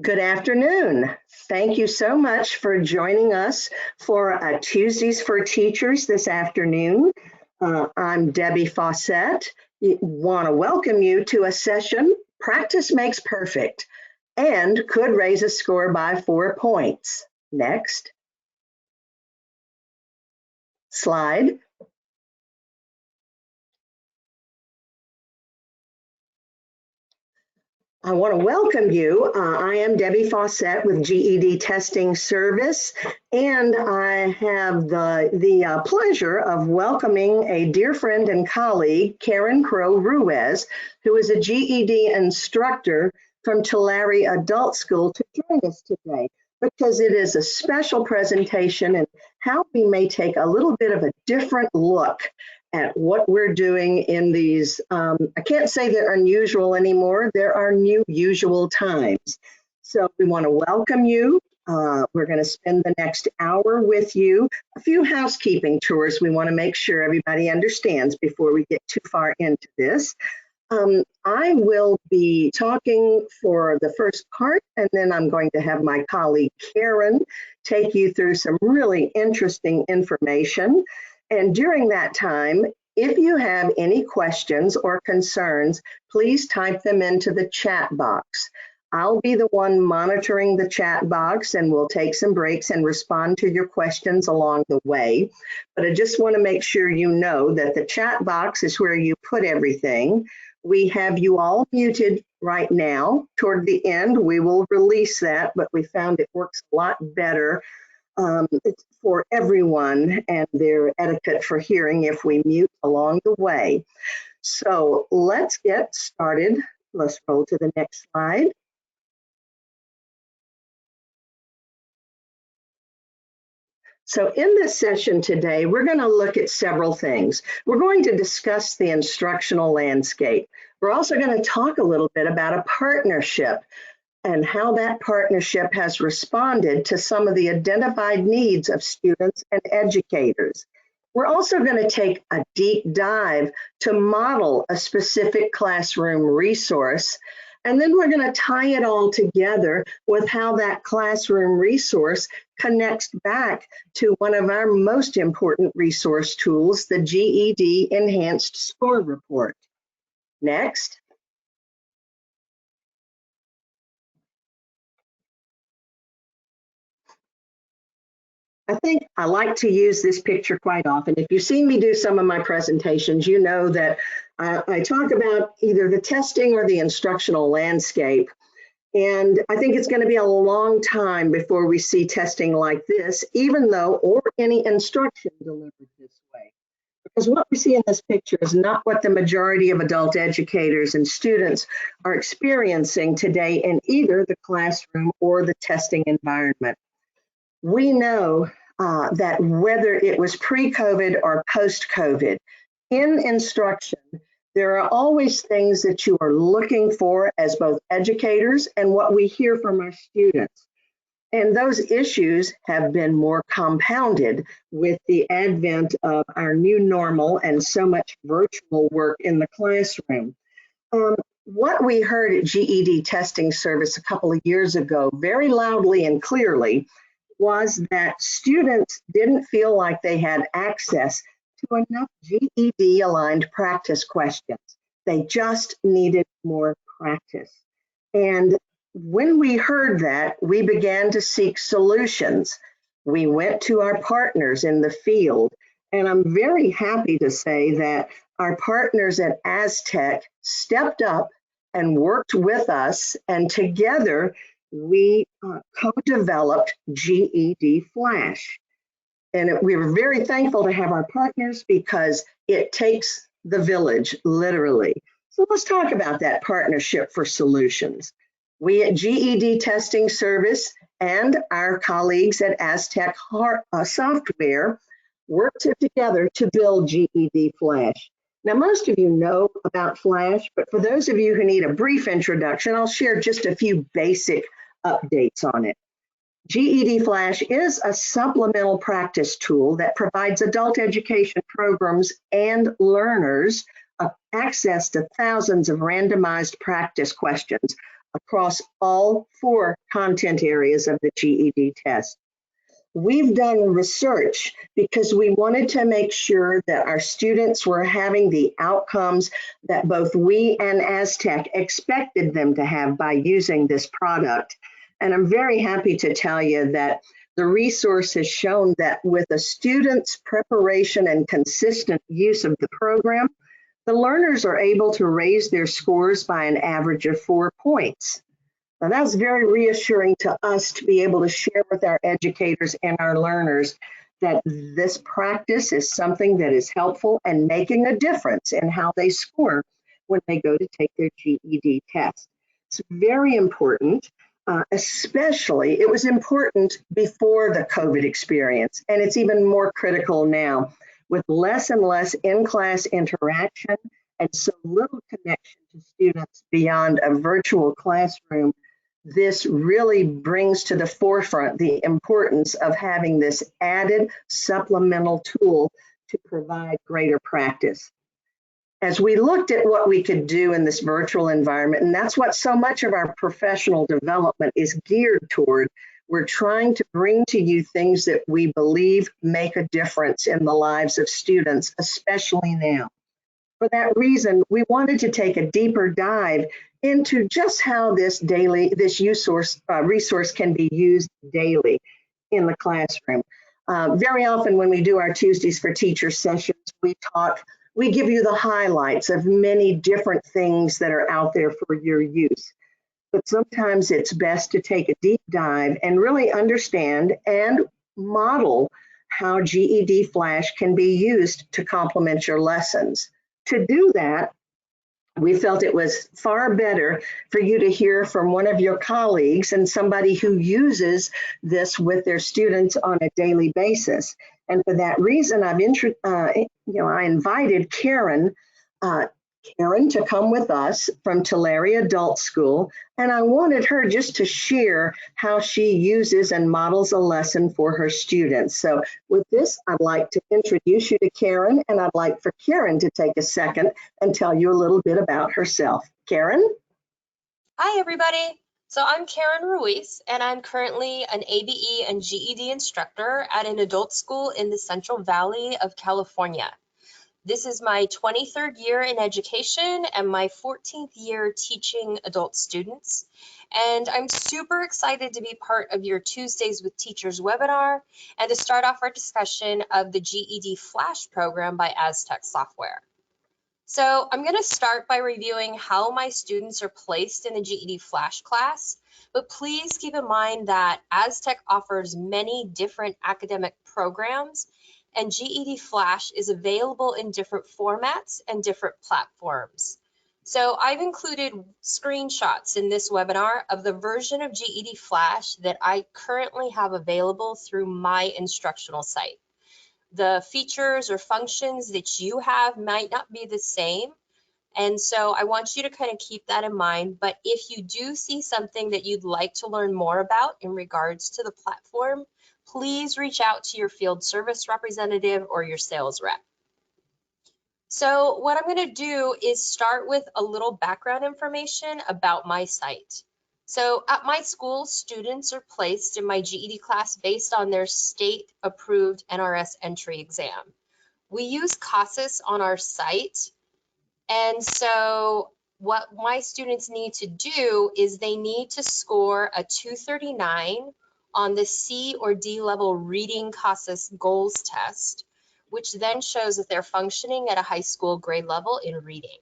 Good afternoon. Thank you so much for joining us for Tuesdays for Teachers this afternoon. I'm Debbie Fawcett. Want to welcome you to a session, Practice Makes Perfect, and could raise a score by 4 points. Next slide. I want to welcome you. I am Debbie Fawcett with GED Testing Service, and I have the pleasure of welcoming a dear friend and colleague, Karen Crow-Ruiz, who is a GED instructor from Tulare Adult School, to join us today because it is a special presentation and how we may take a little bit of a different look at what we're doing in these, I can't say they're unusual anymore, there are new usual times. So we want to welcome you. We're going to spend the next hour with you. A few housekeeping chores we want to make sure everybody understands before we get too far into this. I will be talking for the first part, and then I'm going to have my colleague Karen take you through some really interesting information. And during that time, if you have any questions or concerns, please type them into the chat box. I'll be the one monitoring the chat box, and we'll take some breaks and respond to your questions along the way. But I just want to make sure you know that the chat box is where you put everything. We have you all muted right now. Toward the end, we will release that, but we found it works a lot better for everyone and their etiquette for hearing if we mute along the way. So let's get started. Let's roll to the next slide. So in this session today, we're going to look at several things. We're going to discuss the instructional landscape. We're also going to talk a little bit about a partnership and how that partnership has responded to some of the identified needs of students and educators. We're also going to take a deep dive to model a specific classroom resource, and then we're going to tie it all together with how that classroom resource connects back to one of our most important resource tools, the GED Enhanced Score Report. Next. I think I like to use this picture quite often. If you've seen me do some of my presentations, you know that I talk about either the testing or the instructional landscape. And I think it's going to be a long time before we see testing like this, even though, or any instruction delivered this way. Because what we see in this picture is not what the majority of adult educators and students are experiencing today in either the classroom or the testing environment. We know that whether it was pre-COVID or post-COVID, in instruction, there are always things that you are looking for as both educators and what we hear from our students. And those issues have been more compounded with the advent of our new normal and so much virtual work in the classroom. What we heard at GED Testing Service a couple of years ago, very loudly and clearly, was that students didn't feel like they had access to enough GED aligned practice questions. They just needed more practice. And when we heard that, we began to seek solutions. We went to our partners in the field, and I'm very happy to say that our partners at Aztec stepped up and worked with us, and together we co-developed GED Flash. And we were very thankful to have our partners because it takes the village, literally. So let's talk about that partnership for solutions. We at GED Testing Service and our colleagues at Aztec Software worked together to build GED Flash. Now, most of you know about Flash, but for those of you who need a brief introduction, I'll share just a few basic updates on it. GED Flash is a supplemental practice tool that provides adult education programs and learners access to thousands of randomized practice questions across all 4 content areas of the GED test. We've done research because we wanted to make sure that our students were having the outcomes that both we and Aztec expected them to have by using this product. And I'm very happy to tell you that the resource has shown that with a student's preparation and consistent use of the program, the learners are able to raise their scores by an average of 4 points. Now, that's very reassuring to us to be able to share with our educators and our learners that this practice is something that is helpful and making a difference in how they score when they go to take their GED test. It's very important, especially it was important before the COVID experience, and it's even more critical now with less and less in-class interaction and so little connection to students beyond a virtual classroom. This really brings to the forefront the importance of having this added supplemental tool to provide greater practice. As we looked at what we could do in this virtual environment, and that's what so much of our professional development is geared toward, we're trying to bring to you things that we believe make a difference in the lives of students, especially now. For that reason, we wanted to take a deeper dive into just how this resource can be used daily in the classroom. Very often when we do our Tuesdays for Teachers sessions, we give you the highlights of many different things that are out there for your use. But sometimes it's best to take a deep dive and really understand and model how GED Flash can be used to complement your lessons. To do that, we felt it was far better for you to hear from one of your colleagues and somebody who uses this with their students on a daily basis. And for that reason, I invited Karen to come with us from Tulare Adult School, and I wanted her just to share how she uses and models a lesson for her students. So with this, I'd like to introduce you to Karen, and I'd like for Karen to take a second and tell you a little bit about herself. Karen? Hi, everybody. So I'm Karen Ruiz, and I'm currently an ABE and GED instructor at an adult school in the Central Valley of California. This is my 23rd year in education and my 14th year teaching adult students. And I'm super excited to be part of your Tuesdays with Teachers webinar and to start off our discussion of the GED Flash program by Aztec Software. So I'm going to start by reviewing how my students are placed in the GED Flash class, but please keep in mind that Aztec offers many different academic programs, and GED Flash is available in different formats and different platforms. So I've included screenshots in this webinar of the version of GED Flash that I currently have available through my instructional site. The features or functions that you have might not be the same. And so I want you to kind of keep that in mind. But if you do see something that you'd like to learn more about in regards to the platform, please reach out to your field service representative or your sales rep. So what I'm going to do is start with a little background information about my site. So at my school, students are placed in my GED class based on their state-approved NRS entry exam. We use CASAS on our site, and so what my students need to do is they need to score a 239 on the C or D level reading CASAS goals test, which then shows that they're functioning at a high school grade level in reading.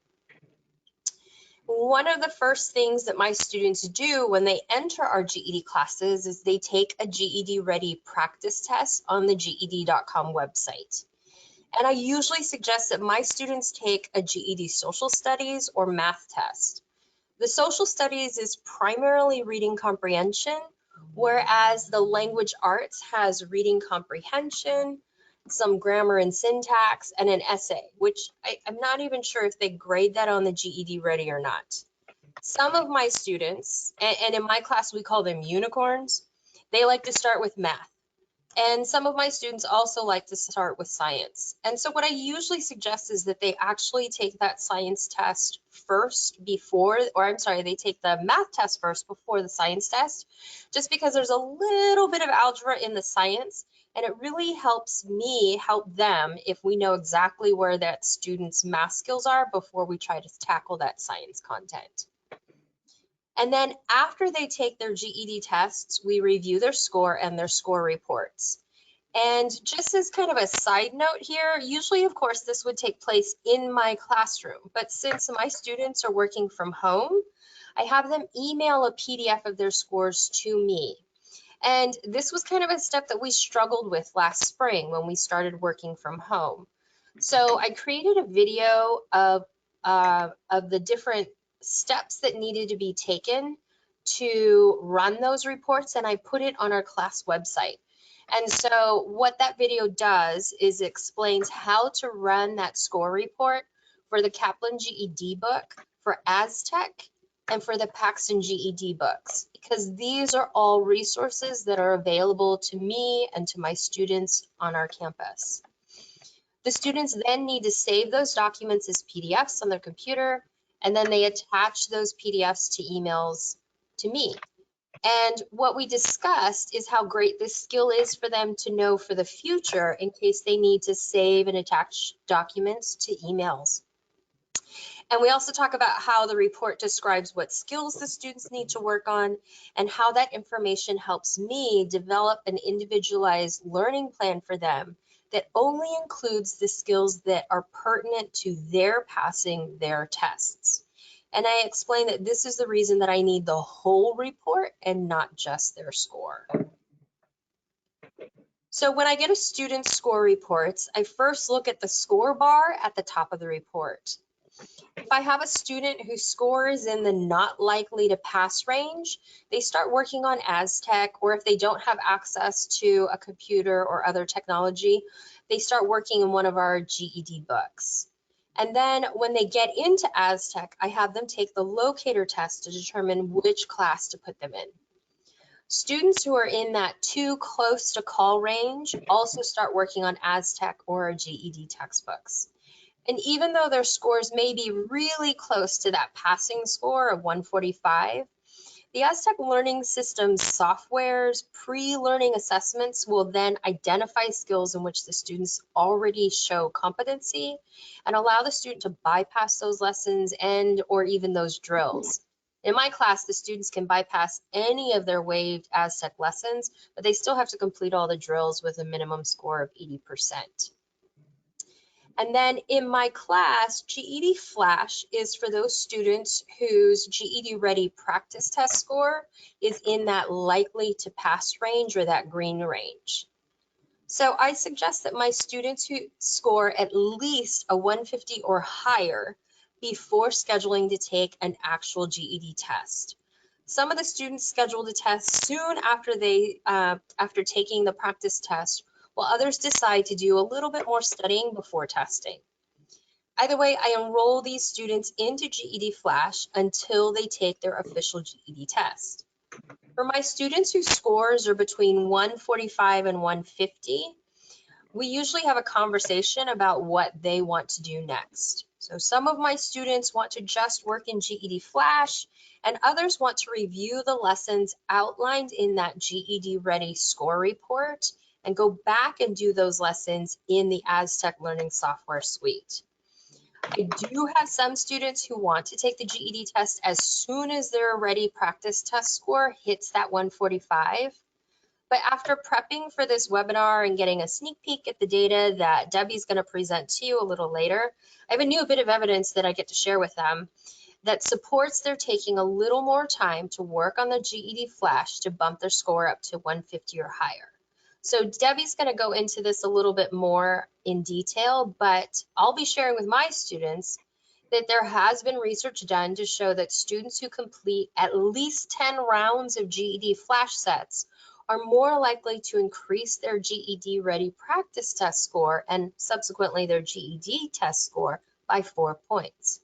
One of the first things that my students do when they enter our GED classes is they take a GED Ready practice test on the GED.com website. And I usually suggest that my students take a GED Social Studies or math test. The Social Studies is primarily reading comprehension, whereas the Language Arts has reading comprehension, some grammar and syntax, and an essay, which I'm not even sure if they grade that on the GED Ready or not. Some of my students, and in my class we call them unicorns, they like to start with math. And some of my students also like to start with science. And so what I usually suggest is that they actually take that science test first before, or I'm sorry, they take the math test first before the science test, just because there's a little bit of algebra in the science, and it really helps me help them if we know exactly where that student's math skills are before we try to tackle that science content. And then after they take their GED tests, we review their score and their score reports. And just as kind of a side note here, usually, of course, this would take place in my classroom. But since my students are working from home, I have them email a PDF of their scores to me. And this was kind of a step that we struggled with last spring when we started working from home. So I created a video of the different steps that needed to be taken to run those reports, and I put it on our class website. And so what that video does is explains how to run that score report for the Kaplan GED book, for Aztec, and for the Paxton GED books, because these are all resources that are available to me and to my students on our campus. The students then need to save those documents as PDFs on their computer, and then they attach those PDFs to emails to me. And what we discussed is how great this skill is for them to know for the future in case they need to save and attach documents to emails. And we also talk about how the report describes what skills the students need to work on and how that information helps me develop an individualized learning plan for them that only includes the skills that are pertinent to their passing their tests. And I explain that this is the reason that I need the whole report and not just their score. So when I get a student's score reports, I first look at the score bar at the top of the report. If I have a student whose score is in the not likely to pass range, they start working on Aztec, or if they don't have access to a computer or other technology, they start working in one of our GED books. And then when they get into Aztec, I have them take the locator test to determine which class to put them in. Students who are in that too close to call range also start working on Aztec or our GED textbooks. And even though their scores may be really close to that passing score of 145, the Aztec Learning Systems software's pre-learning assessments will then identify skills in which the students already show competency and allow the student to bypass those lessons and or even those drills. In my class, the students can bypass any of their waived Aztec lessons, but they still have to complete all the drills with a minimum score of 80%. And then in my class, GED Flash is for those students whose GED Ready practice test score is in that likely to pass range or that green range. So I suggest that my students who score at least a 150 or higher before scheduling to take an actual GED test. Some of the students schedule the test soon after after taking the practice test, while others decide to do a little bit more studying before testing. Either way, I enroll these students into GED Flash until they take their official GED test. For my students whose scores are between 145 and 150, we usually have a conversation about what they want to do next. So some of my students want to just work in GED Flash, and others want to review the lessons outlined in that GED Ready score report and go back and do those lessons in the Aztec Learning Software Suite. I do have some students who want to take the GED test as soon as their Ready practice test score hits that 145. But after prepping for this webinar and getting a sneak peek at the data that Debbie's going to present to you a little later, I have a new bit of evidence that I get to share with them that supports their taking a little more time to work on the GED Flash to bump their score up to 150 or higher. So Debbie's going to go into this a little bit more in detail, but I'll be sharing with my students that there has been research done to show that students who complete at least 10 rounds of GED Flash sets are more likely to increase their GED Ready practice test score and subsequently their GED test score by 4 points.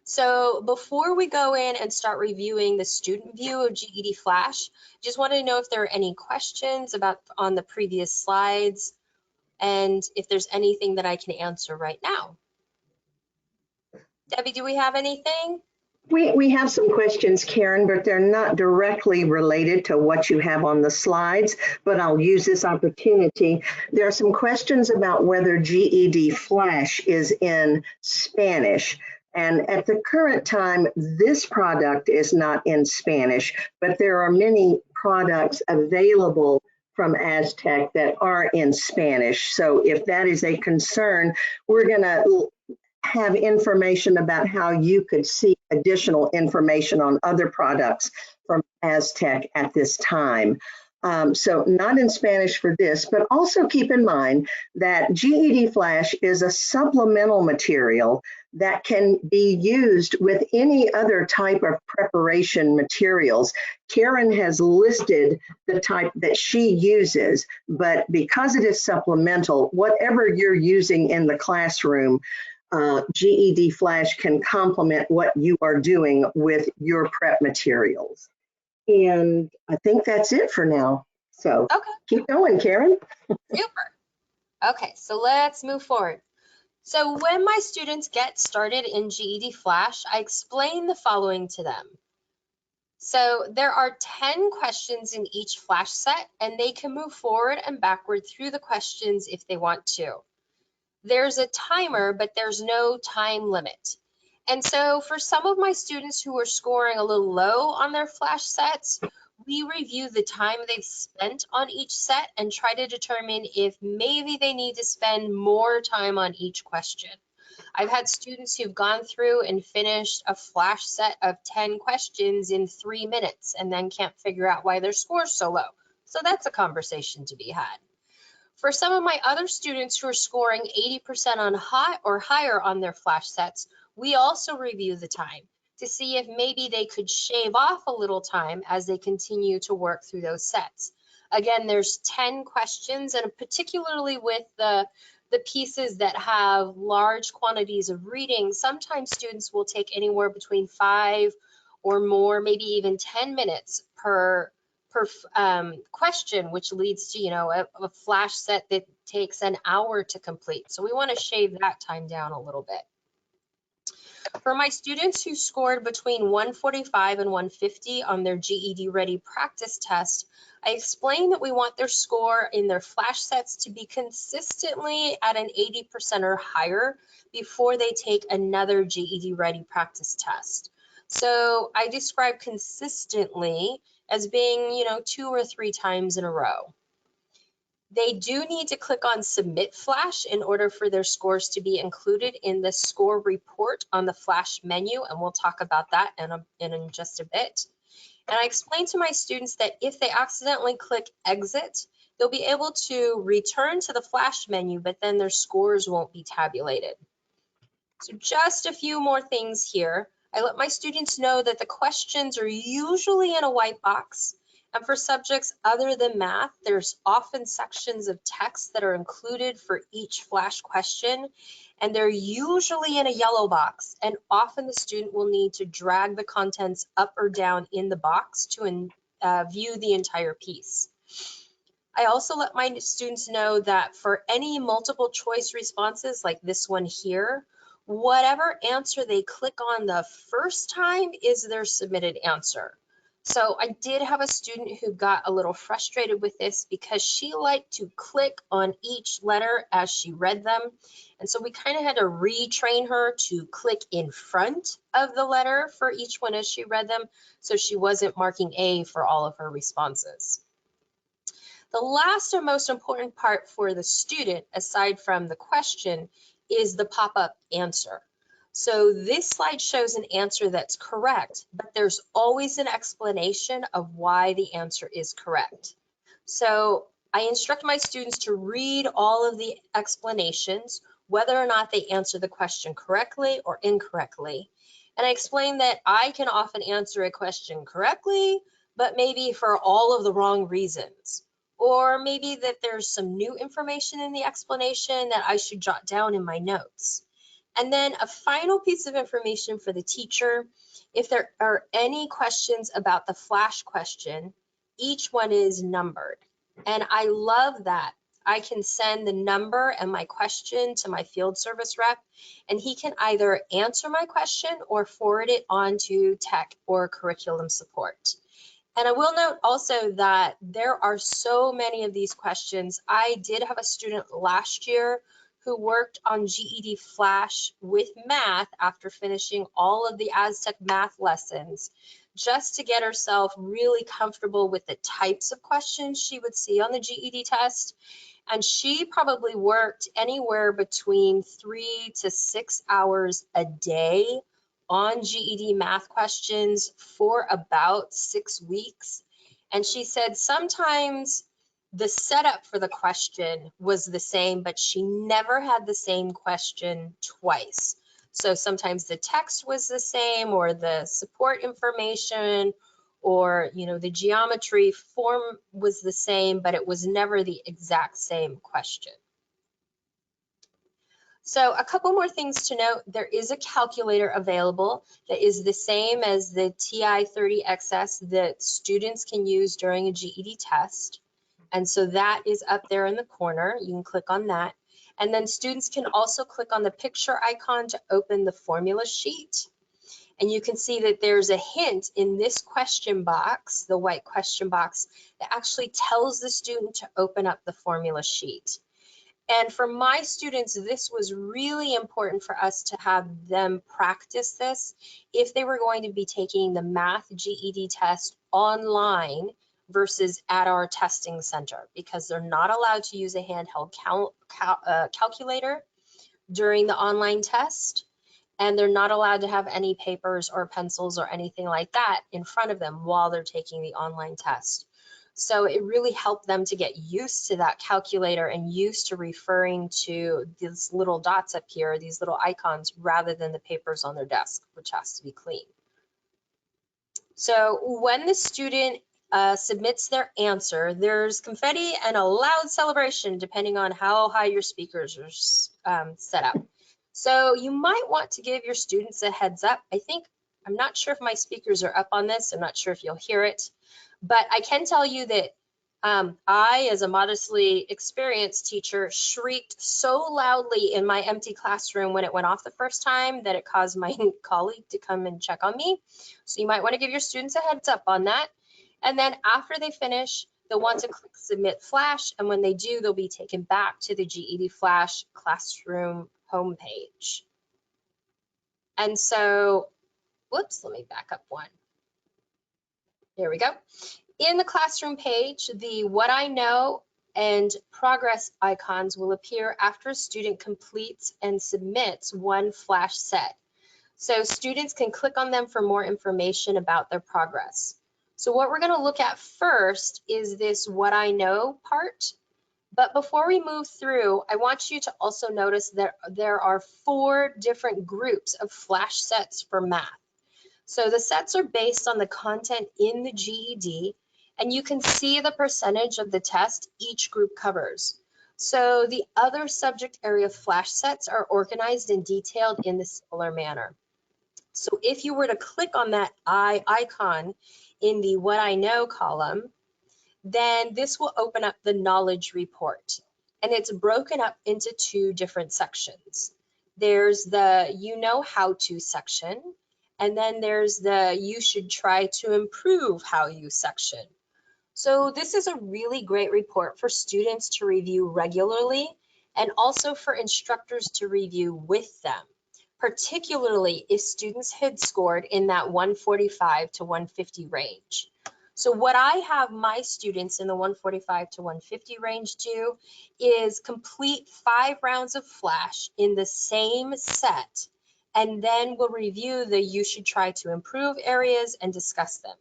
So before we go in and start reviewing the student view of GED Flash, just wanted to know if there are any questions about on the previous slides and if there's anything that I can answer right now. Debbie, do we have anything? We have some questions, Karen, but they're not directly related to what you have on the slides, but I'll use this opportunity. There are some questions about whether GED Flash is in Spanish. And at the current time, this product is not in Spanish, but there are many products available from Aztec that are in Spanish. So if that is a concern, we're going to have information about how you could see additional information on other products from Aztec at this time. So not in Spanish for this, but also keep in mind that GED Flash is a supplemental material that can be used with any other type of preparation materials. Karen has listed the type that she uses, but because it is supplemental, whatever you're using in the classroom, GED Flash can complement what you are doing with your prep materials. And I think that's it for now. So Okay, keep going, Karen. super. Okay, so let's move forward. So when my students get started in GED Flash, I explain the following to them. So there are 10 questions in each Flash set, and they can move forward and backward through the questions if they want to. There's a timer, but there's no time limit. And so for some of my students who are scoring a little low on their Flash sets, we review the time they've spent on each set and try to determine if maybe they need to spend more time on each question. I've had students who've gone through and finished a Flash set of 10 questions in 3 minutes and then can't figure out why their score's so low. So that's a conversation to be had. For some of my other students who are scoring 80% on high or higher on their Flash sets, we also review the time to see if maybe they could shave off a little time as they continue to work through those sets. Again, there's 10 questions, and particularly with the pieces that have large quantities of reading, sometimes students will take anywhere between 5 or more, maybe even 10 minutes per question, which leads to, a Flash set that takes an hour to complete. So we want to shave that time down a little bit. For my students who scored between 145 and 150 on their GED Ready practice test, I explained that we want their score in their Flash sets to be consistently at an 80% or higher before they take another GED Ready practice test. So I describe consistently as being, 2 or 3 times in a row. They do need to click on Submit Flash in order for their scores to be included in the score report on the Flash menu, and we'll talk about that in just a bit. And I explained to my students that if they accidentally click Exit, they'll be able to return to the Flash menu, but then their scores won't be tabulated. So just a few more things here. I let my students know that the questions are usually in a white box. And for subjects other than math, there's often sections of text that are included for each Flash question. And they're usually in a yellow box. And often the student will need to drag the contents up or down in the box to view the entire piece. I also let my students know that for any multiple choice responses like this one here, whatever answer they click on the first time is their submitted answer. So I did have a student who got a little frustrated with this because she liked to click on each letter as she read them. And so we kind of had to retrain her to click in front of the letter for each one as she read them, so she wasn't marking A for all of her responses. The last and most important part for the student, aside from the question, is the pop-up answer. So this slide shows an answer that's correct, but there's always an explanation of why the answer is correct. So I instruct my students to read all of the explanations, whether or not they answer the question correctly or incorrectly. And I explain that I can often answer a question correctly, but maybe for all of the wrong reasons. Or maybe that there's some new information in the explanation that I should jot down in my notes. And then a final piece of information for the teacher, if there are any questions about the flash question, each one is numbered. And I love that. I can send the number and my question to my field service rep, and he can either answer my question or forward it on to tech or curriculum support. And I will note also that there are so many of these questions. I did have a student last year who worked on GED Flash with math after finishing all of the Aztec math lessons, just to get herself really comfortable with the types of questions she would see on the GED test. And she probably worked anywhere between 3 to 6 hours a day on GED math questions for about 6 weeks. And she said sometimes the setup for the question was the same, but she never had the same question twice. So sometimes the text was the same, or the support information, or the geometry form was the same, but it was never the exact same question. So a couple more things to note. There is a calculator available that is the same as the TI-30XS that students can use during a GED test. And so that is up there in the corner. You can click on that. And then students can also click on the picture icon to open the formula sheet. And you can see that there's a hint in this question box, the white question box, that actually tells the student to open up the formula sheet. And for my students, this was really important for us to have them practice this if they were going to be taking the math GED test online versus at our testing center, because they're not allowed to use a handheld calculator during the online test, and they're not allowed to have any papers or pencils or anything like that in front of them while they're taking the online test. So it really helped them to get used to that calculator and used to referring to these little dots up here, these little icons, rather than the papers on their desk, which has to be clean. So when the student submits their answer, there's confetti and a loud celebration depending on how high your speakers are set up. So you might want to give your students a heads up. I'm not sure if my speakers are up on this. I'm not sure if you'll hear it, but I can tell you that I, as a modestly experienced teacher, shrieked so loudly in my empty classroom when it went off the first time that it caused my colleague to come and check on me. So you might want to give your students a heads up on that. And then after they finish, they'll want to click Submit Flash. And when they do, they'll be taken back to the GED Flash classroom homepage. And so, whoops, let me back up one. There we go. In the classroom page, the What I Know and Progress icons will appear after a student completes and submits one flash set. So students can click on them for more information about their progress. So what we're going to look at first is this What I Know part. But before we move through, I want you to also notice that there are 4 different groups of flash sets for math. So the sets are based on the content in the GED, and you can see the percentage of the test each group covers. So the other subject area flash sets are organized and detailed in the similar manner. So if you were to click on that eye icon in the What I Know column, then this will open up the knowledge report, and it's broken up into 2 different sections. There's the You Know How To section, and then there's the You Should Try to Improve How You section. So this is a really great report for students to review regularly, and also for instructors to review with them, particularly if students had scored in that 145 to 150 range. So what I have my students in the 145 to 150 range do is complete 5 rounds of flash in the same set, and then we'll review the You Should Try to Improve areas and discuss them.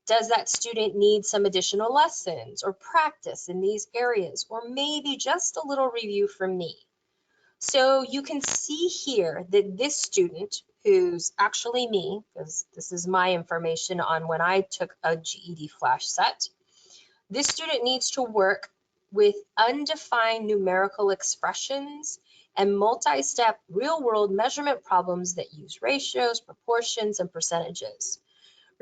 Does that student need some additional lessons or practice in these areas, or maybe just a little review from me? So you can see here that this student, who's actually me, because this is my information on when I took a GED flash set, this student needs to work with undefined numerical expressions and multi-step real-world measurement problems that use ratios, proportions, and percentages.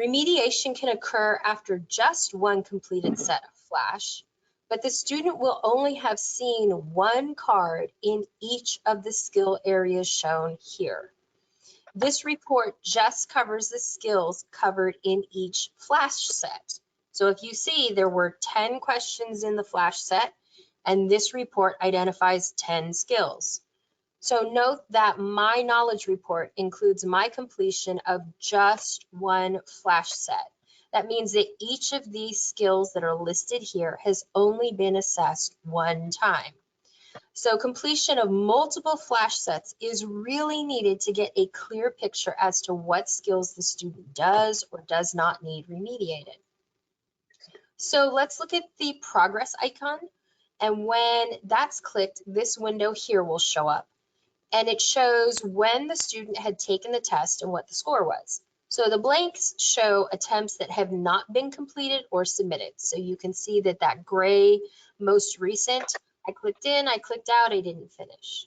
Remediation can occur after just one completed set of flash, but the student will only have seen one card in each of the skill areas shown here. This report just covers the skills covered in each flash set. So if you see, there were 10 questions in the flash set, and this report identifies 10 skills. So note that my knowledge report includes my completion of just one flash set. That means that each of these skills that are listed here has only been assessed one time. So completion of multiple flash sets is really needed to get a clear picture as to what skills the student does or does not need remediated. So let's look at the progress icon. And when that's clicked, this window here will show up. And it shows when the student had taken the test and what the score was. So the blanks show attempts that have not been completed or submitted. So you can see that that gray most recent, I clicked in, I clicked out, I didn't finish.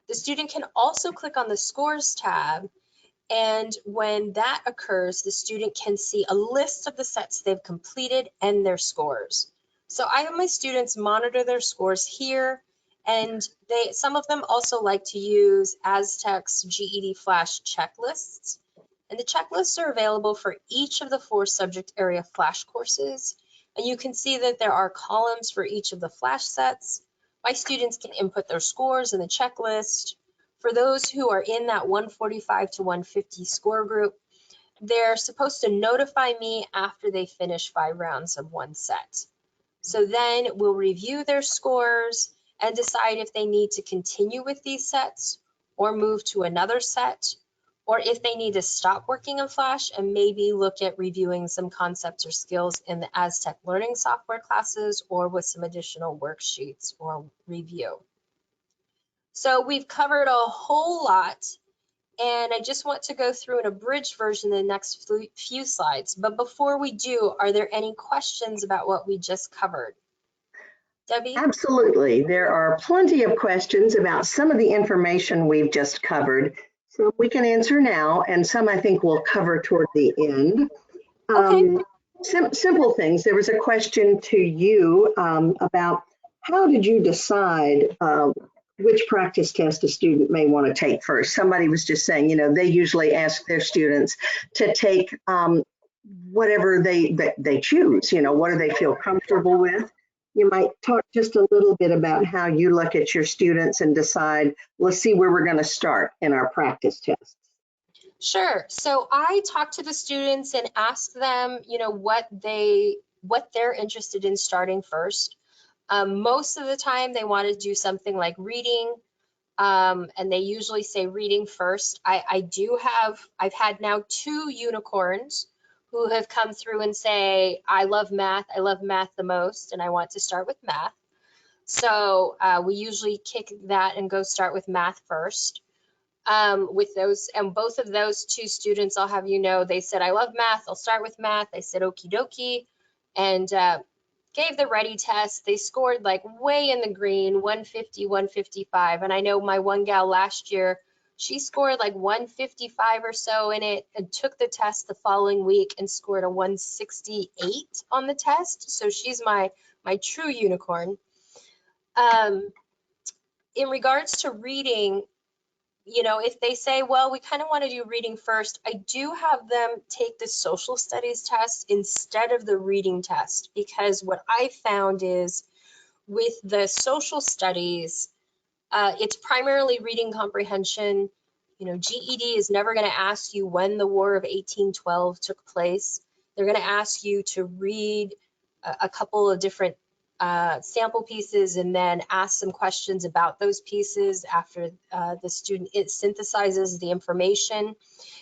The student can also click on the scores tab, and when that occurs, the student can see a list of the sets they've completed and their scores. So I have my students monitor their scores here, and some of them also like to use Aztec's GED Flash checklists. And the checklists are available for each of the 4 subject area Flash courses. And you can see that there are columns for each of the Flash sets. My students can input their scores in the checklist. For those who are in that 145 to 150 score group, they're supposed to notify me after they finish 5 rounds of one set. So then we'll review their scores and decide if they need to continue with these sets or move to another set, or if they need to stop working in Flash and maybe look at reviewing some concepts or skills in the Aztec learning software classes or with some additional worksheets or review. So we've covered a whole lot, and I just want to go through an abridged version in the next few slides. But before we do, are there any questions about what we just covered? Debbie? Absolutely. There are plenty of questions about some of the information we've just covered. So we can answer now, and some I think we'll cover toward the end. Okay. Simple things. There was a question to you about how did you decide which practice test a student may want to take first? Somebody was just saying, you know, they usually ask their students to take whatever they choose, you know, what do they feel comfortable with? You might talk just a little bit about how you look at your students and decide, let's see where we're going to start in our practice tests. Sure. So I talk to the students and ask them, you know, what they're interested in starting first. Most of the time they want to do something like reading, and they usually say reading first. I've had now 2 unicorns who have come through and say, I love math the most, and I want to start with math. So we usually kick that and go start with math first. With those, and both of those 2 students, I'll have you know, they said, I love math, I'll start with math. I said, okie dokie, and gave the ready test. They scored like way in the green, 150, 155. And I know my one gal last year, she scored like 155 or so in it and took the test the following week and scored a 168 on the test. So she's my true unicorn. In regards to reading, you know, if they say, well, we kind of want to do reading first, I do have them take the social studies test instead of the reading test, because what I found is with the social studies, it's primarily reading comprehension. You know, GED is never going to ask you when the War of 1812 took place. They're going to ask you to read a couple of different sample pieces and then ask some questions about those pieces after the student synthesizes the information.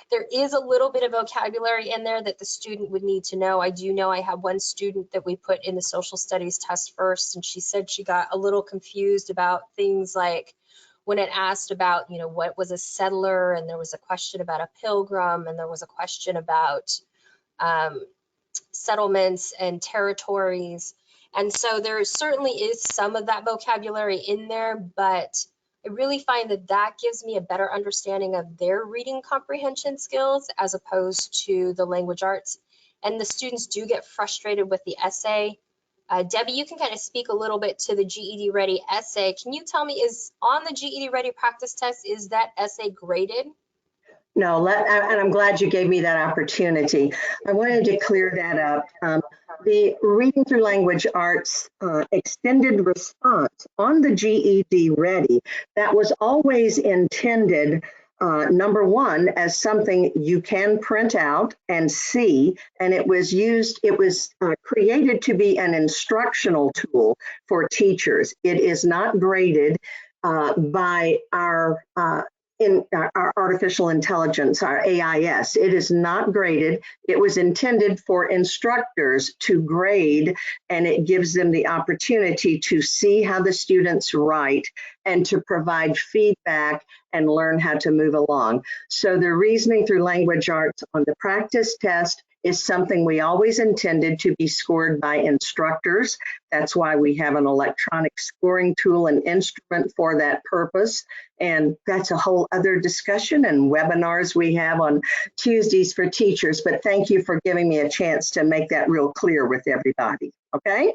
There is a little bit of vocabulary in there that the student would need to know. I do know I have one student that we put in the social studies test first, and she said she got a little confused about things like when it asked about, you know, what was a settler, and there was a question about a pilgrim, and there was a question about settlements and territories. And so there certainly is some of that vocabulary in there, but I really find that that gives me a better understanding of their reading comprehension skills as opposed to the language arts. And the students do get frustrated with the essay. Debbie, you can kind of speak a little bit to the GED Ready essay. Can you tell me, is on the GED Ready practice test, is that essay graded? No, and I'm glad you gave me that opportunity. I wanted to clear that up. The Reading Through Language Arts extended response on the GED Ready, that was always intended, number one, as something you can print out and see, and it was created to be an instructional tool for teachers. It is not graded by our in our artificial intelligence, our AIS. It is not graded. It was intended for instructors to grade, and it gives them the opportunity to see how the students write and to provide feedback and learn how to move along. So the Reasoning Through Language Arts on the practice test is something we always intended to be scored by instructors. That's why we have an electronic scoring tool and instrument for that purpose. And that's a whole other discussion and webinars we have on Tuesdays for teachers. But thank you for giving me a chance to make that real clear with everybody. Okay?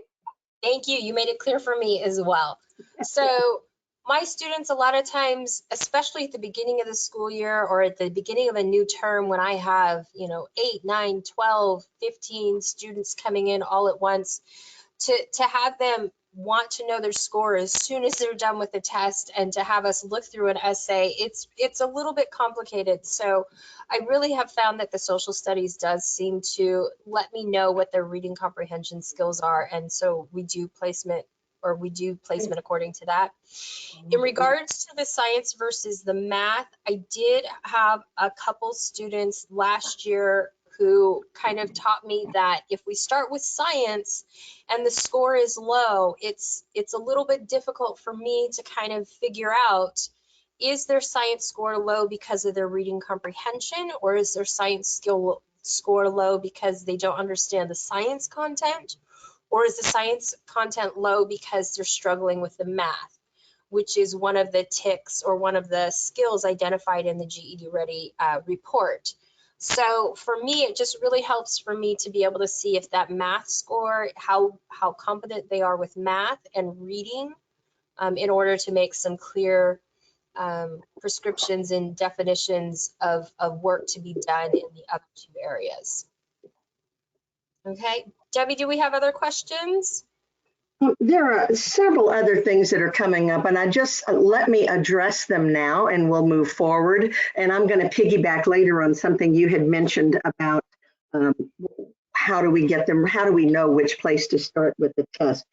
Thank you. You made it clear for me as well. So my students, a lot of times, especially at the beginning of the school year or at the beginning of a new term, when I have, 8, 9, 12, 15 students coming in all at once, to have them want to know their score as soon as they're done with the test and to have us look through an essay, it's a little bit complicated. So I really have found that the social studies does seem to let me know what their reading comprehension skills are. And so we do placement according to that. In regards to the science versus the math, I did have a couple students last year who kind of taught me that if we start with science and the score is low, it's a little bit difficult for me to kind of figure out, is their science score low because of their reading comprehension, or is their science skill score low because they don't understand the science content, or is the science content low because they're struggling with the math, which is one of the ticks or one of the skills identified in the GED Ready report. So for me, it just really helps for me to be able to see if that math score, how competent they are with math and reading, in order to make some clear prescriptions and definitions of work to be done in the other two areas. Okay, Debbie, do we have other questions? There are several other things that are coming up, and I just let me address them now and we'll move forward. And I'm going to piggyback later on something you had mentioned about how do we get them, how do we know which place to start with the test.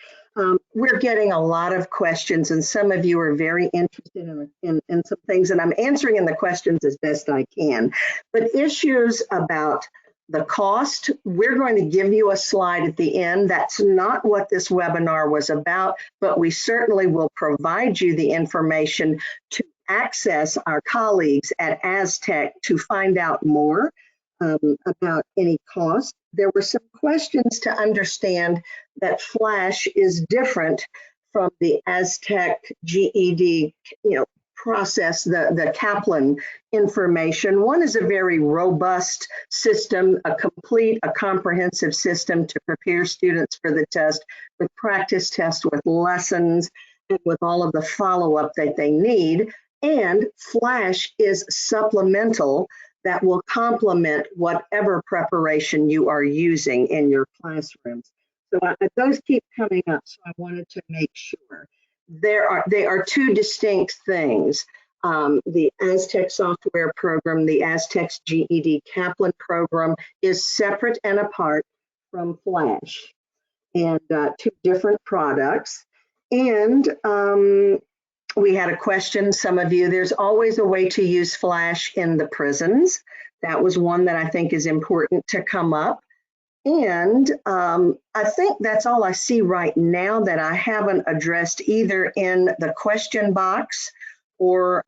We're getting a lot of questions, and some of you are very interested in some things, and I'm answering in the questions as best I can. But issues about the cost, we're going to give you a slide at the end. That's not what this webinar was about, but we certainly will provide you the information to access our colleagues at Aztec to find out more about any cost. There were some questions to understand that Flash is different from the Aztec GED, process, the Kaplan information. One is a very robust system, a comprehensive system to prepare students for the test, with practice tests, with lessons, and with all of the follow-up that they need. And Flash is supplemental that will complement whatever preparation you are using in your classrooms. So those keep coming up, so I wanted to make sure. They are two distinct things. The Aztec software program, the Aztec GED Kaplan program, is separate and apart from Flash, and two different products. And we had a question, some of you, there's always a way to use Flash in the prisons. That was one that I think is important to come up. And I think that's all I see right now that I haven't addressed either in the question box or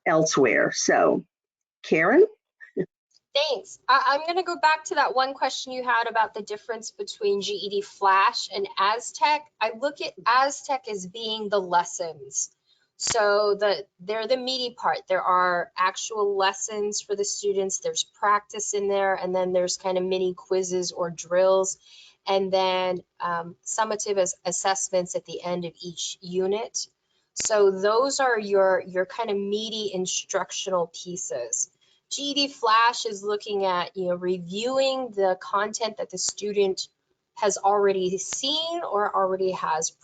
elsewhere. So, Karen? Thanks. I'm going to go back to that one question you had about the difference between GED Flash and Aztec. I look at Aztec as being the lessons. So they're the meaty part. There are actual lessons for the students. There's practice in there, and then there's kind of mini quizzes or drills, and then summative assessments at the end of each unit. So those are your kind of meaty instructional pieces. GED Flash is looking at, reviewing the content that the student has already seen or already has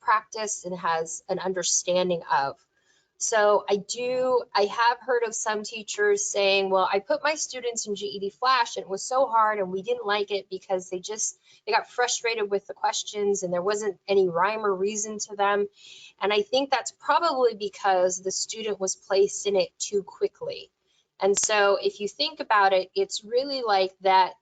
practiced and has an understanding of. So I have heard of some teachers saying, well, I put my students in GED Flash and it was so hard and we didn't like it because they got frustrated with the questions and there wasn't any rhyme or reason to them. And I think that's probably because the student was placed in it too quickly. And so if you think about it, it's really like that,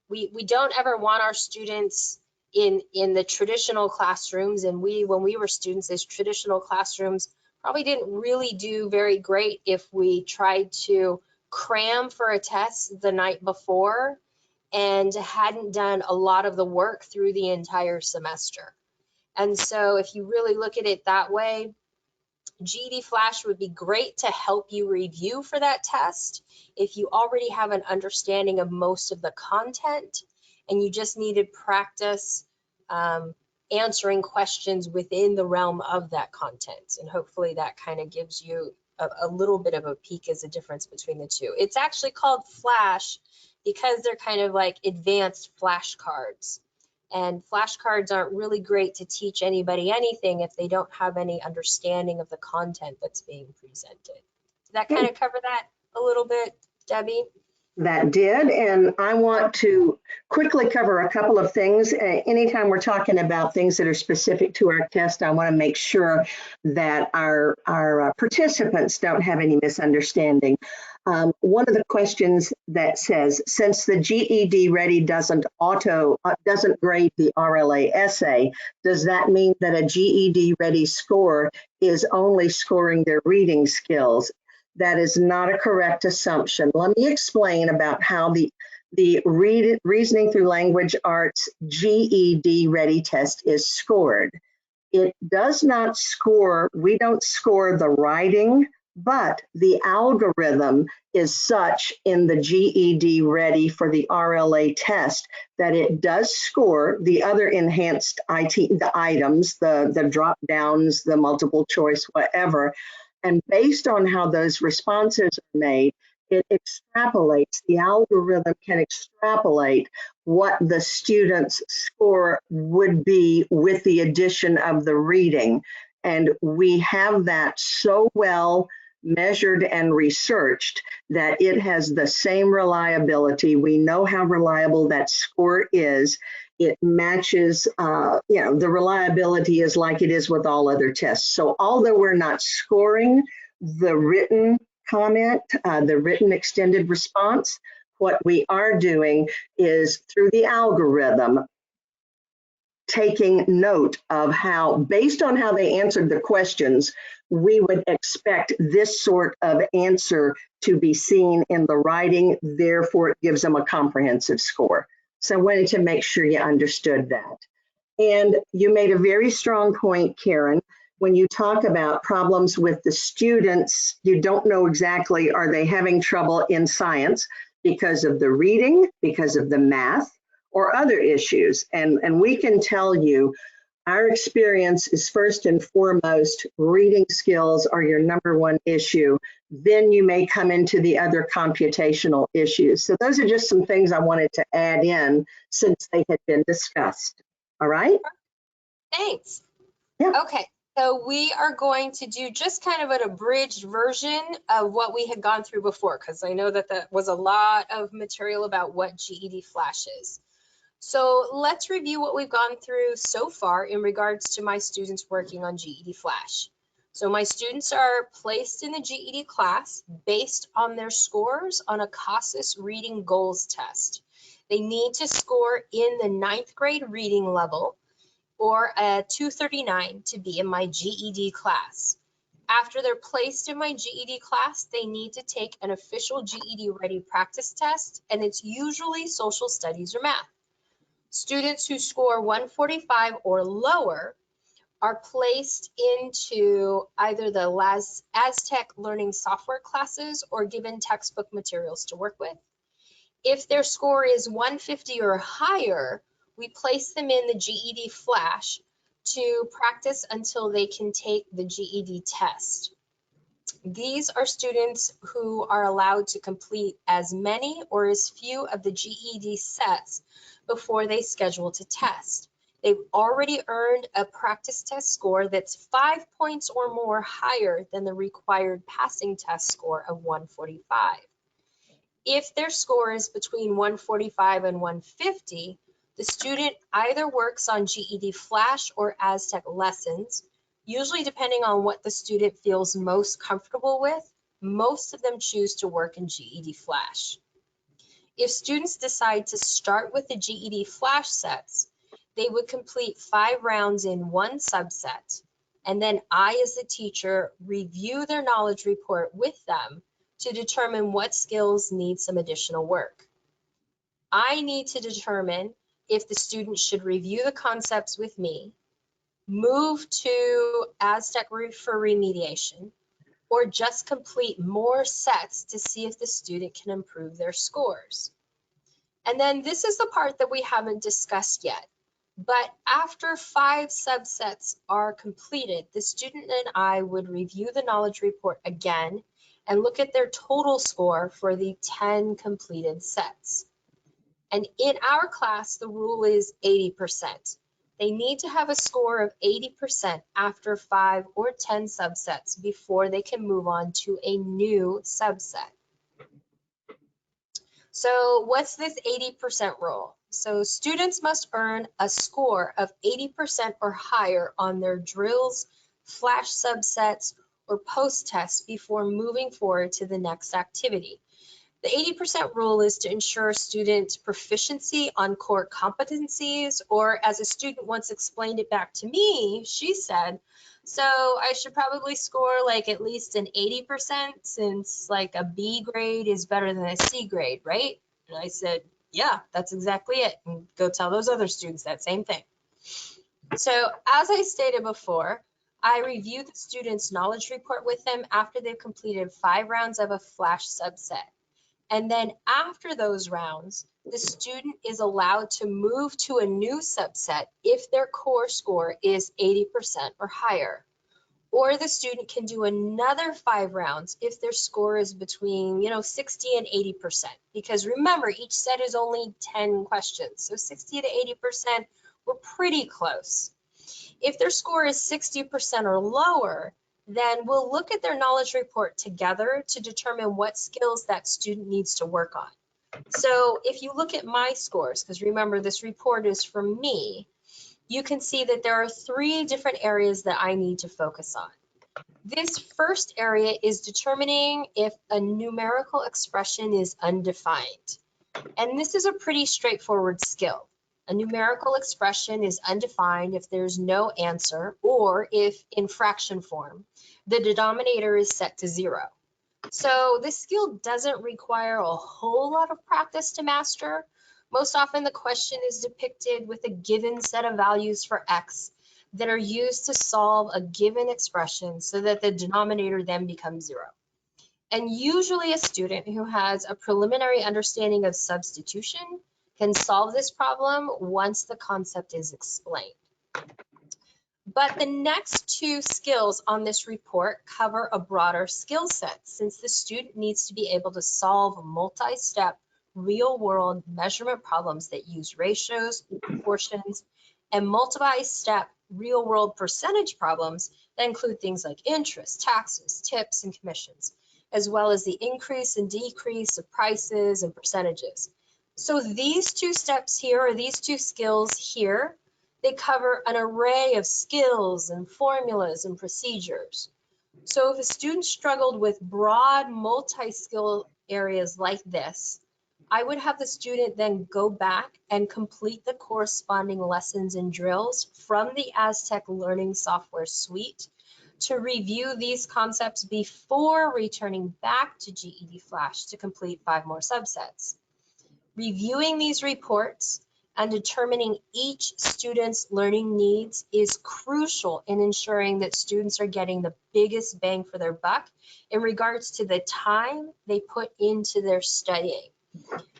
we don't ever want our students in the traditional classrooms. And when we were students, as traditional classrooms probably didn't really do very great if we tried to cram for a test the night before and hadn't done a lot of the work through the entire semester. And so if you really look at it that way, GED Flash would be great to help you review for that test if you already have an understanding of most of the content and you just needed practice answering questions within the realm of that content. And hopefully that kind of gives you a little bit of a peek as a difference between the two. It's actually called Flash because they're kind of like advanced flashcards. And flashcards aren't really great to teach anybody anything if they don't have any understanding of the content that's being presented. Did that kind of cover that a little bit, Debbie? That did, and I want to quickly cover a couple of things. Anytime we're talking about things that are specific to our test, I want to make sure that our participants don't have any misunderstanding. One of the questions that says, since the GED Ready doesn't grade the RLA essay, does that mean that a GED Ready score is only scoring their reading skills? That is not a correct assumption. Let me explain about how the Reasoning Through Language Arts GED Ready test is scored. It does not score, we don't score the writing, but the algorithm is such in the GED Ready for the RLA test that it does score the other enhanced the items, the drop downs, the multiple choice, whatever. And based on how those responses are made, it extrapolates, the algorithm can extrapolate what the student's score would be with the addition of the reading. And we have that so well measured and researched that it has the same reliability. We know how reliable that score is. It matches, the reliability is like it is with all other tests. So although we're not scoring the written comment, the written extended response, what we are doing is through the algorithm, taking note of how, based on how they answered the questions, we would expect this sort of answer to be seen in the writing, therefore it gives them a comprehensive score. So I wanted to make sure you understood that. And you made a very strong point, Karen, when you talk about problems with the students, you don't know exactly, are they having trouble in science because of the reading, because of the math, or other issues. And we can tell you, our experience is first and foremost, reading skills are your number one issue. Then you may come into the other computational issues. So those are just some things I wanted to add in since they had been discussed. All right? Thanks. Yeah. Okay, so we are going to do just kind of an abridged version of what we had gone through before, because I know that that was a lot of material about what GED Flash is. So let's review what we've gone through so far in regards to my students working on GED Flash. So my students are placed in the GED class based on their scores on a CASAS reading goals test. They need to score in the 9th grade reading level or a 239 to be in my GED class. After they're placed in my GED class, they need to take an official GED ready practice test, and it's usually social studies or math. Students who score 145 or lower are placed into either the Aztec learning software classes or given textbook materials to work with. If their score is 150 or higher, we place them in the GED Flash to practice until they can take the GED test. These are students who are allowed to complete as many or as few of the GED sets before they schedule to test. They've already earned a practice test score that's 5 points or more higher than the required passing test score of 145. If their score is between 145 and 150, the student either works on GED Flash or Aztec lessons, usually depending on what the student feels most comfortable with. Most of them choose to work in GED Flash. If students decide to start with the GED Flash sets, they would complete 5 rounds in one subset, and then I, as the teacher, review their knowledge report with them to determine what skills need some additional work. I need to determine if the student should review the concepts with me, move to Aztec for remediation, or just complete more sets to see if the student can improve their scores. And then this is the part that we haven't discussed yet. But after 5 subsets are completed, the student and I would review the knowledge report again and look at their total score for the 10 completed sets. And in our class, the rule is 80%. They need to have a score of 80% after 5 or 10 subsets before they can move on to a new subset. So what's this 80% rule? So students must earn a score of 80% or higher on their drills, flash subsets, or post-tests before moving forward to the next activity. The 80% rule is to ensure student proficiency on core competencies, or as a student once explained it back to me, she said, so I should probably score like at least an 80% since like a B grade is better than a C grade, right? And I said, yeah, that's exactly it. And go tell those other students that same thing. So as I stated before, I review the student's knowledge report with them after they've completed 5 rounds of a flash subset. And then after those rounds, the student is allowed to move to a new subset if their core score is 80% or higher. Or the student can do another 5 rounds if their score is between, 60 and 80%. Because remember, each set is only 10 questions. So 60 to 80%, we're pretty close. If their score is 60% or lower, then we'll look at their knowledge report together to determine what skills that student needs to work on. So if you look at my scores, because remember this report is from me, you can see that there are 3 different areas that I need to focus on. This first area is determining if a numerical expression is undefined. And this is a pretty straightforward skill. A numerical expression is undefined if there's no answer, or if in fraction form, the denominator is set to 0. So this skill doesn't require a whole lot of practice to master. Most often the question is depicted with a given set of values for x that are used to solve a given expression so that the denominator then becomes 0. And usually a student who has a preliminary understanding of substitution can solve this problem once the concept is explained. But the next 2 skills on this report cover a broader skill set, since the student needs to be able to solve multi-step, real-world measurement problems that use ratios, proportions, and multi-step real-world percentage problems that include things like interest, taxes, tips, and commissions, as well as the increase and decrease of prices and percentages. So these 2 steps here, or these 2 skills here, they cover an array of skills and formulas and procedures. So if a student struggled with broad multi-skill areas like this, I would have the student then go back and complete the corresponding lessons and drills from the Aztec Learning Software Suite to review these concepts before returning back to GED Flash to complete 5 more subsets. Reviewing these reports and determining each student's learning needs is crucial in ensuring that students are getting the biggest bang for their buck in regards to the time they put into their studying.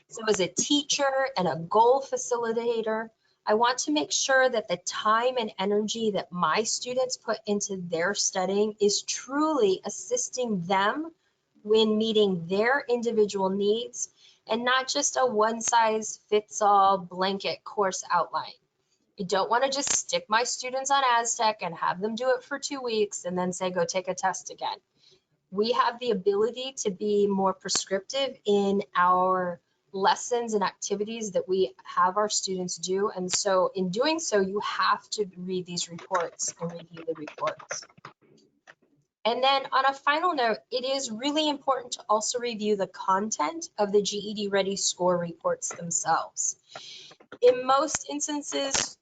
So as a teacher and a goal facilitator, I want to make sure that the time and energy that my students put into their studying is truly assisting them when meeting their individual needs and not just a one-size-fits-all blanket course outline. I don't want to just stick my students on Aztec and have them do it for 2 weeks and then say, go take a test again. We have the ability to be more prescriptive in our lessons and activities that we have our students do. And so in doing so, you have to read these reports and review the reports. And then on a final note, it is really important to also review the content of the GED Ready score reports themselves. In most instances,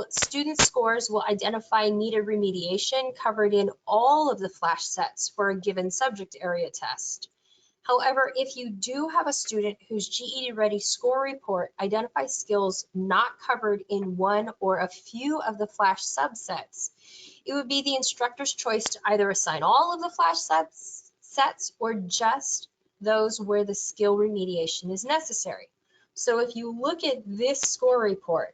student scores will identify needed remediation covered in all of the flash sets for a given subject area test. However, if you do have a student whose GED Ready score report identifies skills not covered in one or a few of the flash subsets, it would be the instructor's choice to either assign all of the flash sets or just those where the skill remediation is necessary. So if you look at this score report,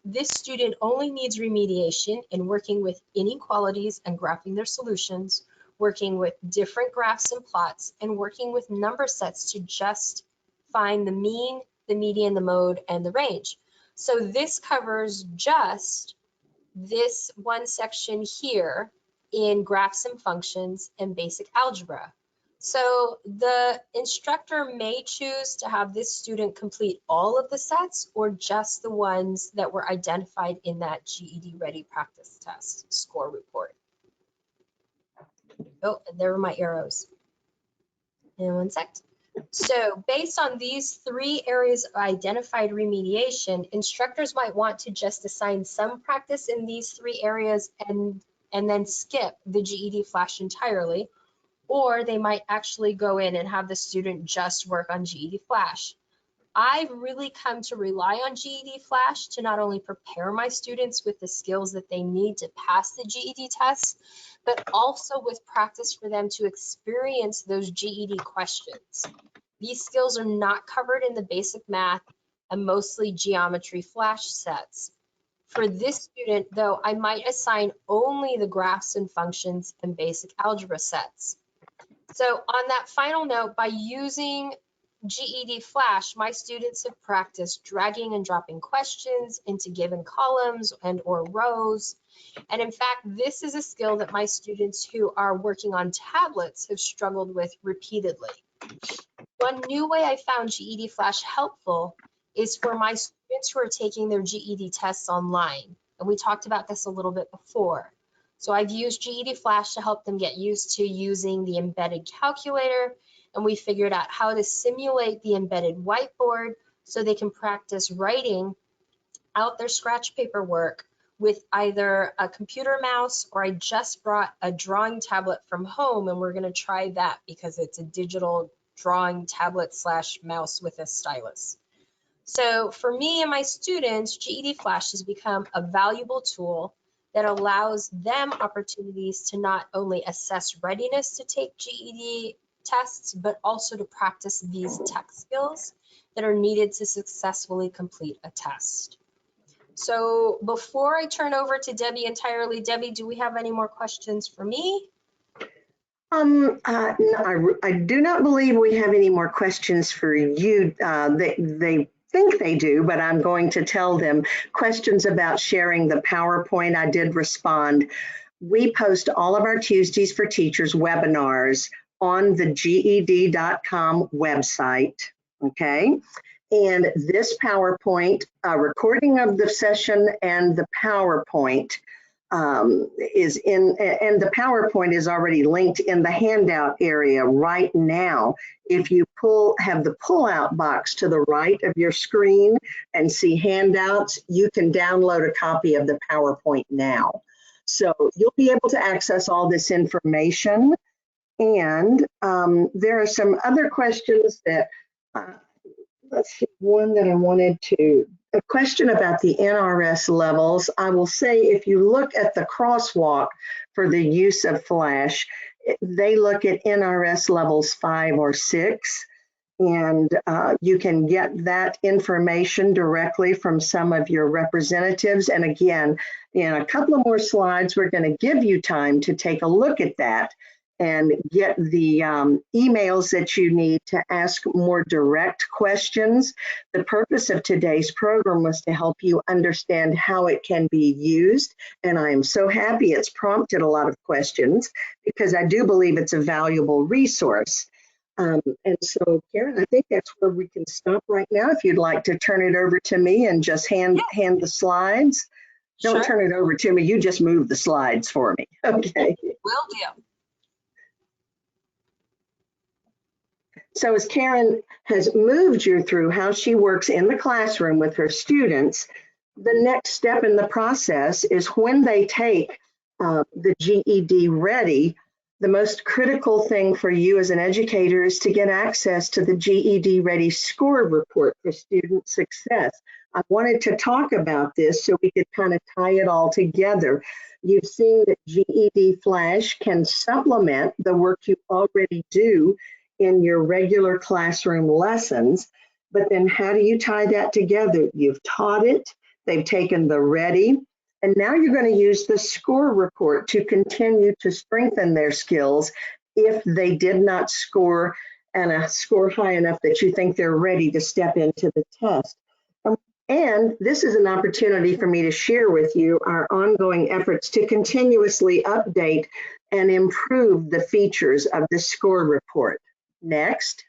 this student only needs remediation in working with inequalities and graphing their solutions, working with different graphs and plots, and working with number sets to just find the mean, the median, the mode, and the range. So this covers just this one section here in graphs and functions and basic algebra. So the instructor may choose to have this student complete all of the sets or just the ones that were identified in that GED Ready practice test score report. Oh, and there were my arrows. In 1 sec. So based on these 3 areas of identified remediation, instructors might want to just assign some practice in these 3 areas and then skip the GED Flash entirely, or they might actually go in and have the student just work on GED Flash. I've really come to rely on GED Flash to not only prepare my students with the skills that they need to pass the GED tests, but also with practice for them to experience those GED questions. These skills are not covered in the basic math and mostly geometry flash sets. For this student, though, I might assign only the graphs and functions and basic algebra sets. So on that final note, by using GED Flash, my students have practiced dragging and dropping questions into given columns and or rows. And in fact, this is a skill that my students who are working on tablets have struggled with repeatedly. One new way I found GED Flash helpful is for my students who are taking their GED tests online. And we talked about this a little bit before. So I've used GED Flash to help them get used to using the embedded calculator, and we figured out how to simulate the embedded whiteboard so they can practice writing out their scratch paper work with either a computer mouse, or I just brought a drawing tablet from home and we're going to try that because it's a digital drawing tablet / mouse with a stylus. So for me and my students, GED Flash has become a valuable tool that allows them opportunities to not only assess readiness to take GED tests, but also to practice these tech skills that are needed to successfully complete a test. So before I turn over to Debbie entirely, Debbie, do we have any more questions for me? No, I do not believe we have any more questions for you. They think they do, but I'm going to tell them questions about sharing the PowerPoint. I did respond. We post all of our Tuesdays for Teachers webinars on the GED.com website, okay? And this PowerPoint, recording of the session and the PowerPoint is in, and the PowerPoint is already linked in the handout area right now. If you have the pull-out box to the right of your screen and see handouts, you can download a copy of the PowerPoint now. So you'll be able to access all this information. And there are some other questions that, let's see, one that I wanted to, a question about the NRS levels. I will say, if you look at the crosswalk for the use of Flash, they look at NRS levels 5 or 6. And you can get that information directly from some of your representatives. And again, in a couple of more slides, we're going to give you time to take a look at that and get the emails that you need to ask more direct questions. The purpose of today's program was to help you understand how it can be used. And I am so happy it's prompted a lot of questions, because I do believe it's a valuable resource. And so, Karen, I think that's where we can stop right now. If you'd like to turn it over to me and just hand the slides. Don't turn it over to me. You just move the slides for me. Okay. Will do. So as Karen has moved you through how she works in the classroom with her students, the next step in the process is when they take the GED Ready. The most critical thing for you as an educator is to get access to the GED Ready score report for student success. I wanted to talk about this so we could kind of tie it all together. You've seen that GED Flash can supplement the work you already do in your regular classroom lessons, but then how do you tie that together? You've taught it, they've taken the Ready, and now you're going to use the score report to continue to strengthen their skills if they did not score and score high enough that you think they're ready to step into the test. And this is an opportunity for me to share with you our ongoing efforts to continuously update and improve the features of the score report. Next.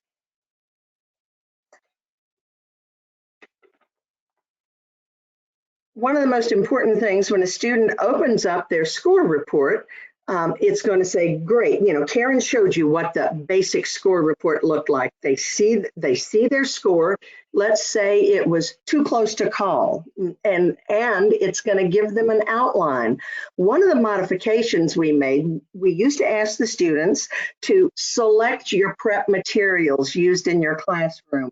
One of the most important things when a student opens up their score report, it's going to say, great, you know, Karen showed you what the basic score report looked like. They see their score. Let's say it was too close to call, and it's going to give them an outline. One of the modifications we made, we used to ask the students to select your prep materials used in your classroom.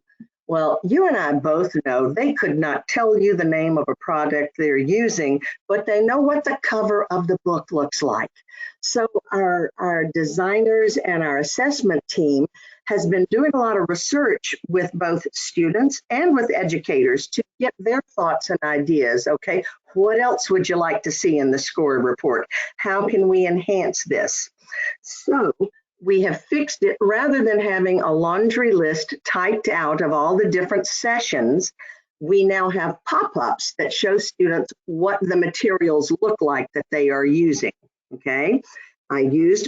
Well, you and I both know they could not tell you the name of a product they're using, but they know what the cover of the book looks like. So our designers and our assessment team has been doing a lot of research with both students and with educators to get their thoughts and ideas. Okay, what else would you like to see in the score report? How can we enhance this? So we have fixed it. Rather than having a laundry list typed out of all the different sessions, we now have pop-ups that show students what the materials look like that they are using. Okay,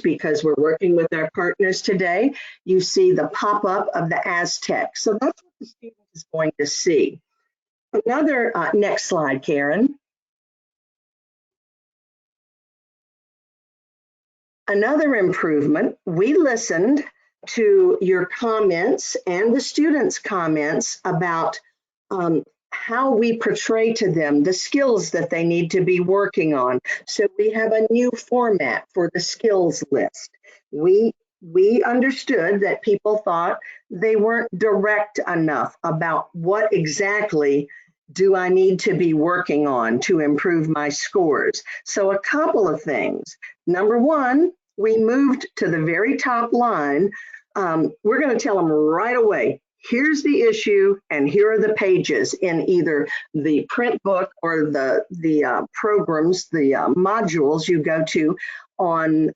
because we're working with our partners today, you see the pop-up of the Aztec. So that's what the student is going to see. Another, next slide, Karen. Another improvement, we listened to your comments and the students' comments about how we portray to them the skills that they need to be working on. So we have a new format for the skills list. We understood that people thought they weren't direct enough about what exactly do I need to be working on to improve my scores. So a couple of things. Number one, we moved to the very top line. We're going to tell them right away, here's the issue and here are the pages in either the print book or the programs, the modules you go to on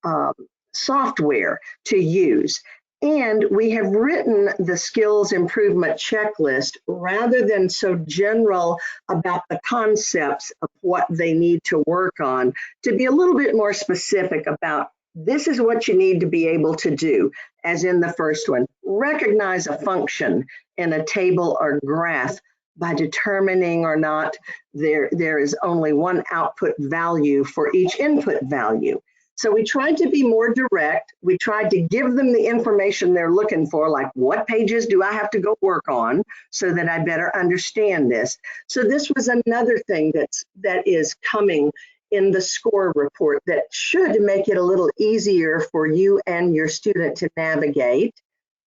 software to use. And we have written the skills improvement checklist rather than so general about the concepts of what they need to work on, to be a little bit more specific about this is what you need to be able to do, as in the first one. Recognize a function in a table or graph by determining or not there is only one output value for each input value. So we tried to be more direct. We tried to give them the information they're looking for, like what pages do I have to go work on so that I better understand this. So this was another thing that is coming in the score report that should make it a little easier for you and your student to navigate.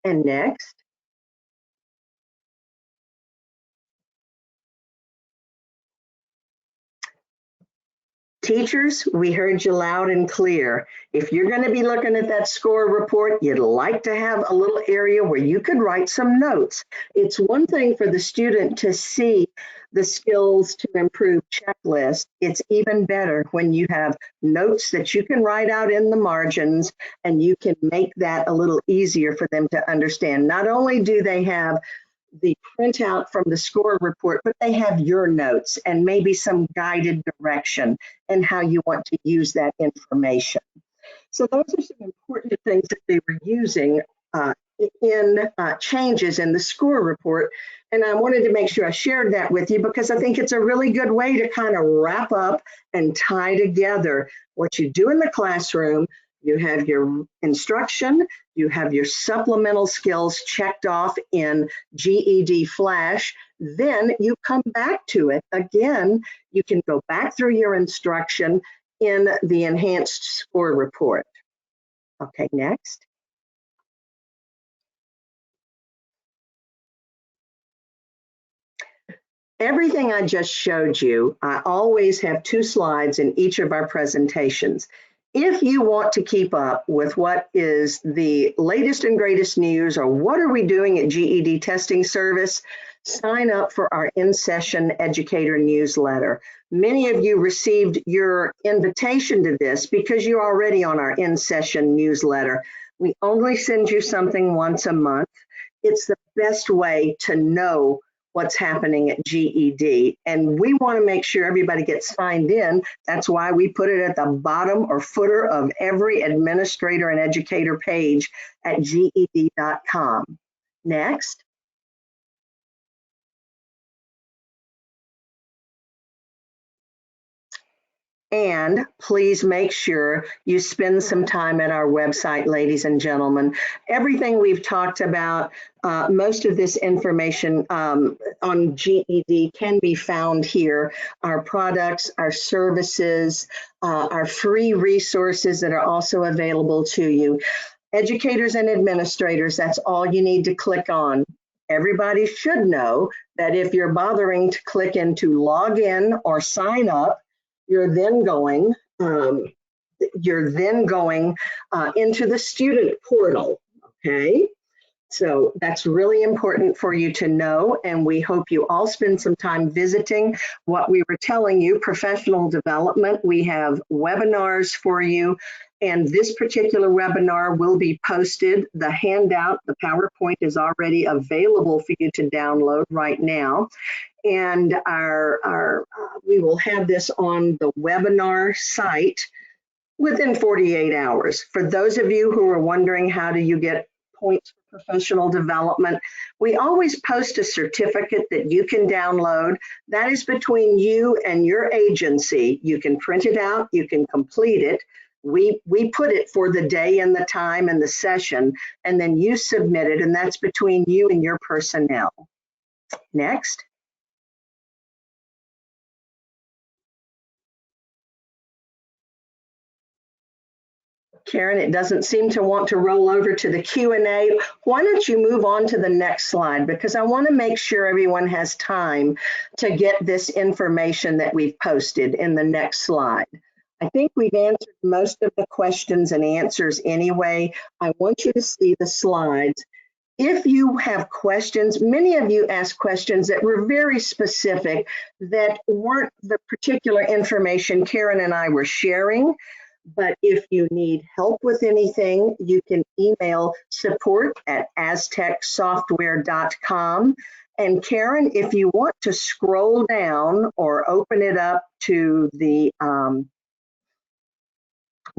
And next. Teachers, we heard you loud and clear. If you're going to be looking at that score report, you'd like to have a little area where you could write some notes. It's one thing for the student to see the skills to improve checklist. It's even better when you have notes that you can write out in the margins, and you can make that a little easier for them to understand. Not only do they have the printout from the score report, but they have your notes and maybe some guided direction and how you want to use that information. So those are some important things that they were using in changes in the score report. And I wanted to make sure I shared that with you because I think it's a really good way to kind of wrap up and tie together what you do in the classroom. You have your instruction, you have your supplemental skills checked off in GED Flash, then you come back to it again. You can go back through your instruction in the enhanced score report. Okay, next. Everything I just showed you, I always have 2 slides in each of our presentations. If you want to keep up with what is the latest and greatest news or what are we doing at GED Testing Service, sign up for our in-session educator newsletter. Many of you received your invitation to this because you're already on our in-session newsletter. We only send you something once a month. It's the best way to know what's happening at GED. And we want to make sure everybody gets signed in. That's why we put it at the bottom or footer of every administrator and educator page at GED.com. Next. And please make sure you spend some time at our website, ladies and gentlemen. Everything we've talked about, most of this information on GED can be found here. Our products, our services, our free resources that are also available to you. Educators and administrators, that's all you need to click on. Everybody should know that if you're bothering to click into log in or sign up, you're then going into the student portal, okay? So that's really important for you to know, and we hope you all spend some time visiting what we were telling you, professional development. We have webinars for you, and this particular webinar will be posted. The handout, the PowerPoint is already available for you to download right now. And we will have this on the webinar site within 48 hours. For those of you who are wondering how do you get points for professional development, we always post a certificate that you can download. That is between you and your agency. You can print it out, you can complete it. We put it for the day and the time and the session, and then you submit it, and that's between you and your personnel. Next. Karen, it doesn't seem to want to roll over to the Q&A. Why don't you move on to the next slide? Because I want to make sure everyone has time to get this information that we've posted in the next slide. I think we've answered most of the questions and answers anyway. I want you to see the slides. If you have questions, many of you asked questions that were very specific that weren't the particular information Karen and I were sharing. But if you need help with anything, you can email support@aztecsoftware.com. And Karen, if you want to scroll down or open it up to the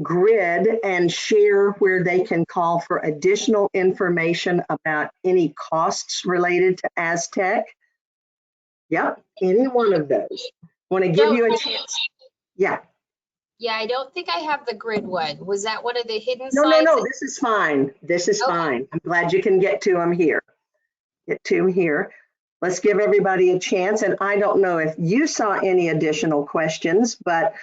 grid and share where they can call for additional information about any costs related to Aztec. Yep, any one of those. Want to give you a chance. Yeah. Yeah, I don't think I have the grid one. Was that one of the hidden No, slides? no, this is fine. This is fine. I'm glad you can get to them here. Let's give everybody a chance. And I don't know if you saw any additional questions, but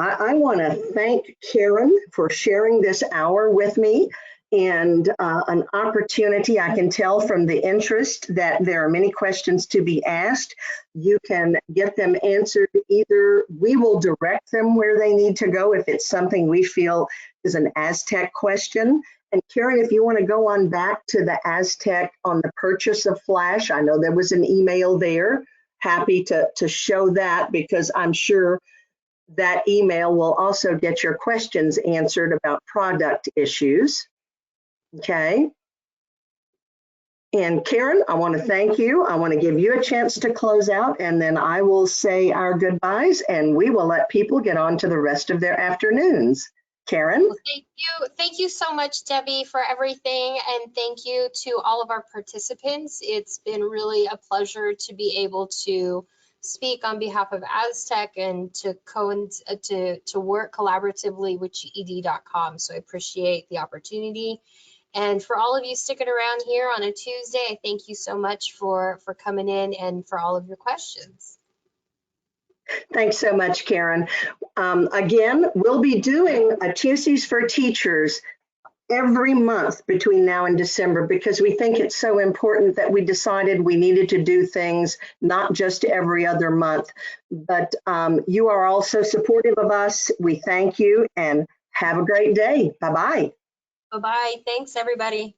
I want to thank Karen for sharing this hour with me and an opportunity. I can tell from the interest that there are many questions to be asked. You can get them answered. Either we will direct them where they need to go if it's something we feel is an Aztec question. And Karen, if you want to go on back to the Aztec on the purchase of Flash, I know there was an email there. Happy to show that, because I'm sure that email will also get your questions answered about product issues. Okay. And Karen, I want to thank you. I want to give you a chance to close out, and then I will say our goodbyes, and we will let people get on to the rest of their afternoons. Karen? Well, thank you. Thank you so much, Debbie, for everything. And thank you to all of our participants. It's been really a pleasure to be able to speak on behalf of Aztec and to work collaboratively with GED.com. So I appreciate the opportunity. And for all of you sticking around here on a Tuesday, I thank you so much for coming in and for all of your questions. Thanks so much, Karen. Again, we'll be doing a Tuesdays for Teachers every month between now and December, because we think it's so important that we decided we needed to do things not just every other month. But you are also supportive of us. We thank you and have a great day. Bye-bye. Bye-bye. Thanks, everybody.